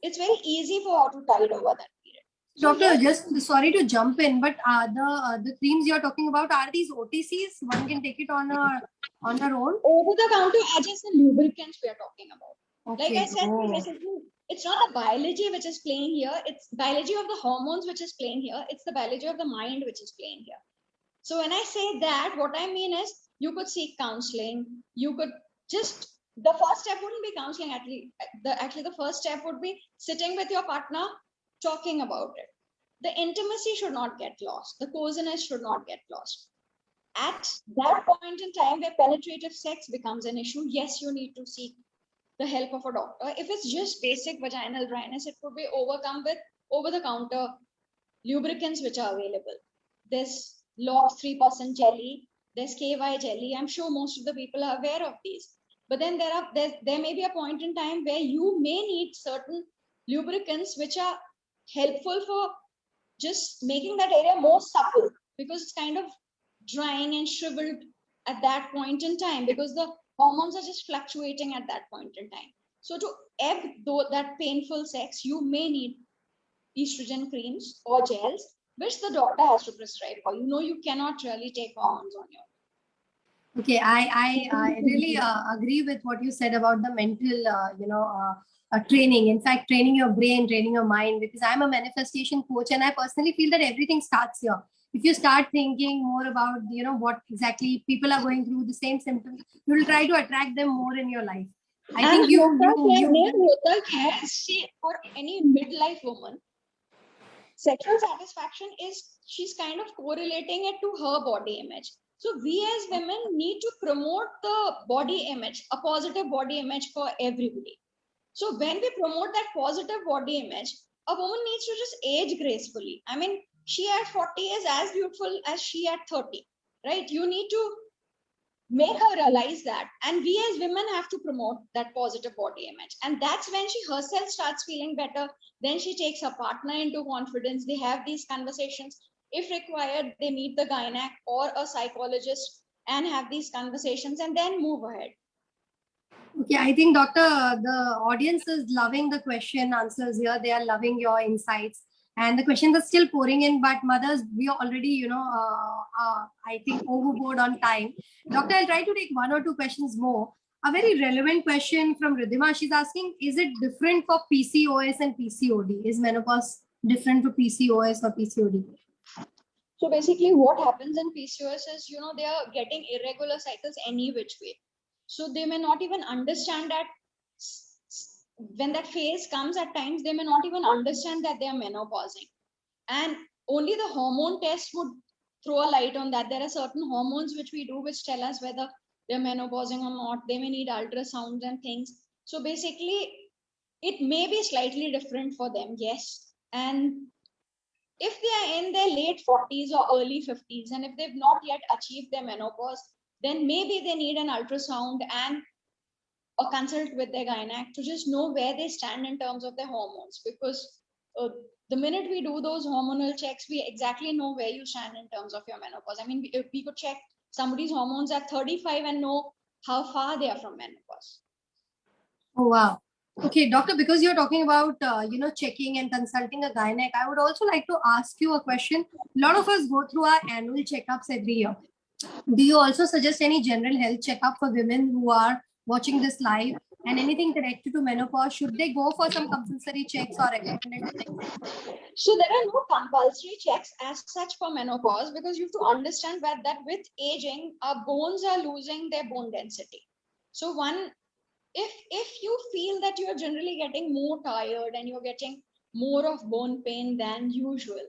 S2: it's very easy for her to tide over that period. So
S1: Doctor,
S2: yes,
S1: just sorry to jump in, but the creams you're talking about, are these OTCs? One can take it on her own?
S2: over the counter are just the lubricants we are talking about.
S1: Okay.
S2: Like I said,
S1: Oh.
S2: it's not the biology which is playing here. It's biology of the hormones which is playing here. It's the biology of the mind which is playing here. So when I say that, what I mean is you could seek counseling. You could just, the first step wouldn't be counseling. Actually, the first step would be sitting with your partner, talking about it. The intimacy should not get lost. The coziness should not get lost. At that point in time where penetrative sex becomes an issue, yes, you need to seek the help of a doctor. If it's just basic vaginal dryness, it could be overcome with over-the-counter lubricants which are available. There's LOX 3% jelly, there's KY jelly. I'm sure most of the people are aware of these. But then there may be a point in time where you may need certain lubricants which are helpful for just making that area more supple, because it's kind of drying and shriveled at that point in time because the hormones are just fluctuating at that point in time. So to ebb that painful sex, you may need estrogen creams or gels, which the doctor has to prescribe for. You cannot really take hormones on your own.
S1: Okay, I really agree with what you said about the mental, training. In fact, training your brain, training your mind, because I'm a manifestation coach and I personally feel that everything starts here. If you start thinking more about, what exactly people are going through, the same symptoms, you will try to attract them more in your life. I think
S2: for any midlife woman, sexual satisfaction is, she's kind of correlating it to her body image. So we as women need to promote the body image, a positive body image for everybody. So when we promote that positive body image, a woman needs to just age gracefully. I mean, she at 40 is as beautiful as she at 30, right? You need to make her realize that. And we as women have to promote that positive body image. And that's when she herself starts feeling better. Then she takes her partner into confidence. They have these conversations. If required, they meet the gynac or a psychologist and have these conversations and then move ahead.
S1: Okay, I think Doctor, the audience is loving the question answers here. They are loving your insights, and the questions are still pouring in. But mothers, we are already, I think overboard on time. Doctor, I'll try to take one or two questions more. A very relevant question from Ridhima. She's asking: is it different for PCOS and PCOD? Is menopause different for PCOS or PCOD?
S2: So basically, what happens in PCOS is, they are getting irregular cycles any which way. So they may not even understand that when that phase comes at times, they may not even understand that they are menopausing. And only the hormone test would throw a light on that. There are certain hormones which we do which tell us whether they're menopausing or not. They may need ultrasounds and things. So basically, it may be slightly different for them, yes. And if they are in their late 40s or early 50s, and if they've not yet achieved their menopause, then maybe they need an ultrasound and a consult with their gynac to just know where they stand in terms of their hormones. Because the minute we do those hormonal checks, we exactly know where you stand in terms of your menopause. I mean, if we could check somebody's hormones at 35 and know how far they are from menopause.
S1: Oh, wow. Okay, doctor, because you're talking about, checking and consulting a gynac, I would also like to ask you a question. A lot of us go through our annual checkups every year. Do you also suggest any general health checkup for women who are watching this live, and anything connected to menopause? Should they go for some compulsory checks or recommended checks?
S2: So there are no compulsory checks as such for menopause, because you have to understand that with aging, our bones are losing their bone density. So if you feel that you are generally getting more tired and you're getting more of bone pain than usual,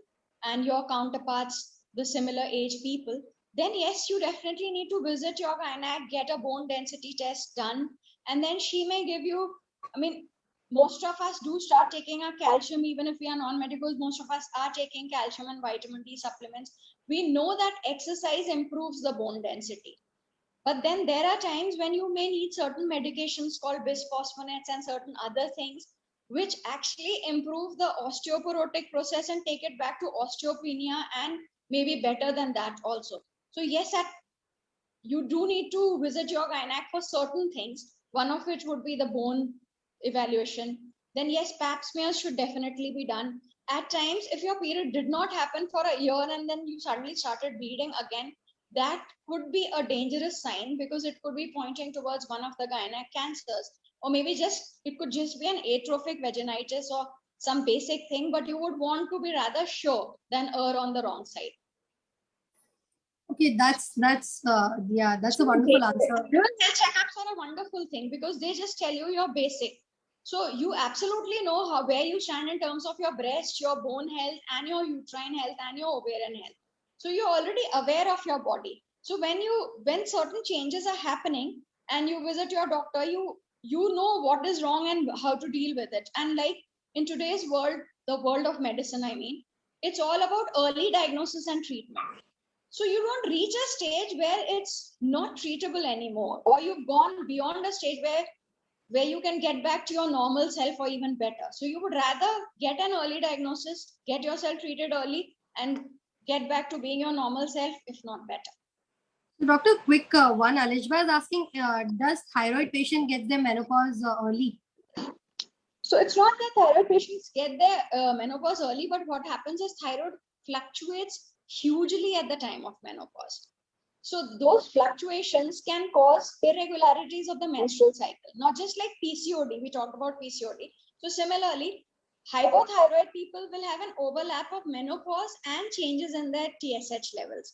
S2: and your counterparts, the similar age people, then yes, you definitely need to visit your gynac, get a bone density test done, and then she may give you, I mean, most of us do start taking our calcium, even if we are non-medicals. Most of us are taking calcium and vitamin D supplements. We know that exercise improves the bone density. But then there are times when you may need certain medications called bisphosphonates and certain other things, which actually improve the osteoporotic process and take it back to osteopenia, and maybe better than that also. So yes, you do need to visit your gynac for certain things, one of which would be the bone evaluation. Then yes, pap smears should definitely be done. At times, if your period did not happen for a year and then you suddenly started bleeding again, that could be a dangerous sign, because it could be pointing towards one of the gynac cancers. Or maybe it could just be an atrophic vaginitis or some basic thing, but you would want to be rather sure than err on the wrong side.
S1: Okay, that's a wonderful answer.
S2: Health checkups are a wonderful thing because they just tell you your basic. So you absolutely know where you stand in terms of your breast, your bone health, and your uterine health, and your ovarian health. So you're already aware of your body. So when certain changes are happening and you visit your doctor, you know what is wrong and how to deal with it. And like in today's world, the world of medicine, I mean, it's all about early diagnosis and treatment. So you don't reach a stage where it's not treatable anymore, or you've gone beyond a stage where you can get back to your normal self or even better. So you would rather get an early diagnosis, get yourself treated early, and get back to being your normal self, if not better.
S1: So doctor, quick one, Alishba is asking, does thyroid patient get their menopause early?
S2: So it's not that thyroid patients get their menopause early, but what happens is thyroid fluctuates hugely at the time of menopause. So those fluctuations can cause irregularities of the menstrual cycle, not just like PCOD. We talked about PCOD. So similarly, hypothyroid people will have an overlap of menopause and changes in their TSH levels.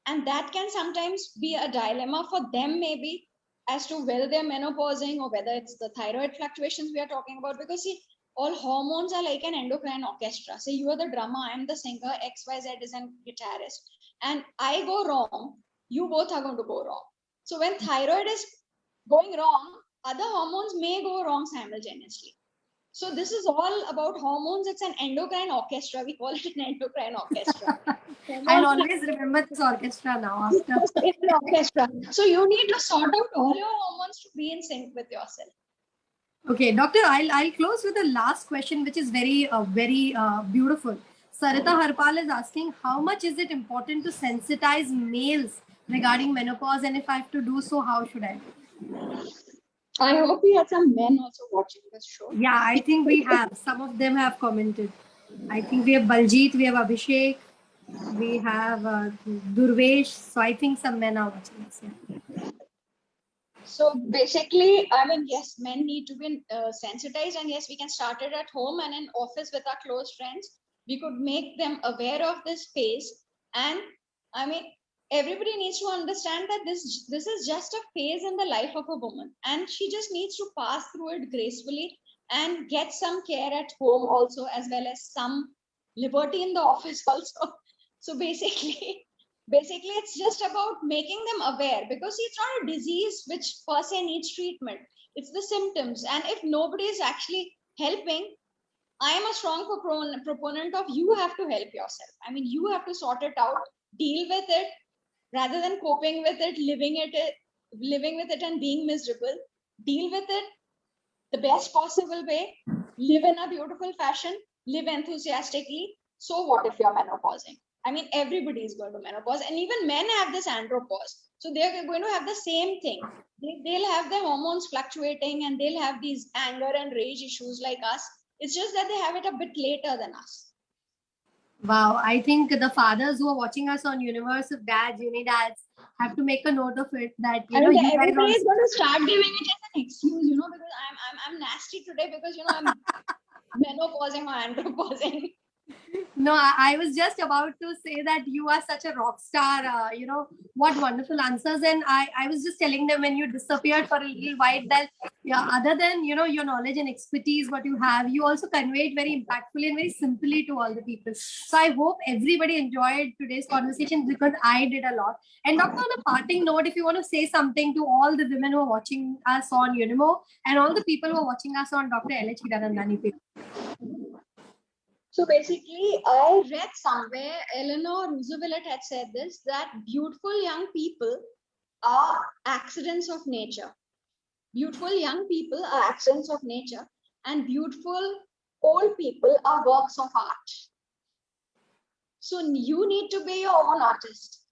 S2: And that can sometimes be a dilemma for them, maybe, as to whether they're menopausing or whether it's the thyroid fluctuations we are talking about. Because see, all hormones are like an endocrine orchestra. Say you are the drummer, I am the singer, XYZ is a guitarist, and I go wrong, you both are going to go wrong. So when thyroid is going wrong, other hormones may go wrong simultaneously. So this is all about hormones. It's an endocrine orchestra. We call it an endocrine orchestra.
S1: I'll always remember this orchestra now. After
S2: It's an orchestra. So you need to sort out all your hormones to be in sync with yourself.
S1: Okay, doctor, I'll close with the last question, which is very beautiful. Sarita Harpal is asking, how much is it important to sensitize males regarding menopause, and if I have to do so, how should I?
S2: I hope we had some men also watching this show.
S1: Yeah, I think we have. Some of them have commented. I think we have Baljit, we have Abhishek, we have Durvesh. So I think some men are watching us. Yeah.
S2: So basically, I mean, yes, men need to be sensitized, and yes, we can start it at home and in office with our close friends. We could make them aware of this phase, and I mean, everybody needs to understand that this is just a phase in the life of a woman, and she just needs to pass through it gracefully and get some care at home also, as well as some liberty in the office also. So basically it's just about making them aware, because it's not a disease which per se needs treatment. It's the symptoms, and if nobody is actually helping, I am a strong proponent of you have to help yourself. I mean, you have to sort it out, deal with it, rather than coping with it, living with it and being miserable. Deal with it the best possible way, live in a beautiful fashion, live enthusiastically. So what if you're menopausing? I mean, everybody is going to menopause, and even men have this andropause. So they're going to have the same thing. They'll have their hormones fluctuating, and they'll have these anger and rage issues like us. It's just that they have it a bit later than us.
S1: Wow, I think the fathers who are watching us on Universe of Dads, Unidads, have to make a note of it that
S2: everybody is going to start giving it as an excuse, because I'm nasty today because I'm menopausing or andropausing.
S1: No, I was just about to say that you are such a rock star. What wonderful answers. And I was just telling them when you disappeared for a little while that other than, your knowledge and expertise, what you have, you also conveyed very impactfully and very simply to all the people. So I hope everybody enjoyed today's conversation, because I did a lot. And Doctor, on a parting note, if you want to say something to all the women who are watching us on Unimo and all the people who are watching us on Dr. LH Hiranandani.
S2: So basically, I read somewhere, Eleanor Roosevelt had said this, that beautiful young people are accidents of nature. Beautiful young people are accidents of nature, and beautiful old people are works of art. So you need to be your own artist.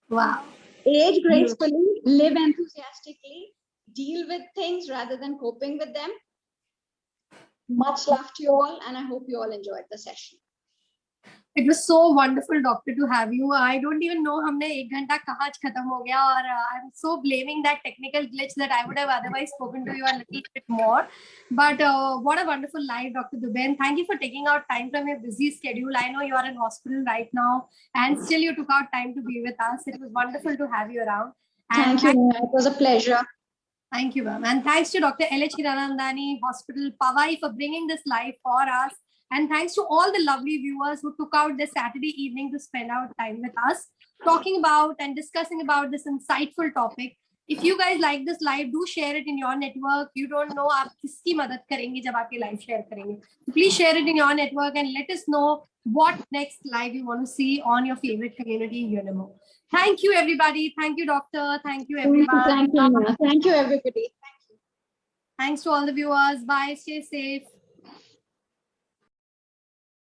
S1: Wow.
S2: Age gracefully, live enthusiastically, deal with things rather than coping with them. Much love to you all, and I hope you all enjoyed the session.
S1: It was so wonderful, doctor, to have you. I don't even know हमने 1 घंटा कहाँ खत्म हो गया, और I'm so blaming that technical glitch that I would have otherwise spoken to you a little bit more. But what a wonderful live, Dr. Dubey. And thank you for taking out time from your busy schedule. I know you are in hospital right now, and still you took out time to be with us. It was wonderful to have you around. And
S2: thank you. It was a pleasure.
S1: Thank you, ma'am. And thanks to Dr. LH Hiranandani Hospital, Powai, for bringing this live for us. And thanks to all the lovely viewers who took out this Saturday evening to spend our time with us, talking about and discussing about this insightful topic. If you guys like this live, do share it in your network. You don't know आप किसकी मदद करेंगे जब आप ये live share करेंगे. Please share it in your network and let us know what next live you want to see on your favorite community, Unimo. Thank you, everybody. Thank you, doctor. Thank you, everybody.
S2: Thank you, everybody. Thank you.
S1: Thanks to all the viewers. Bye. Stay safe.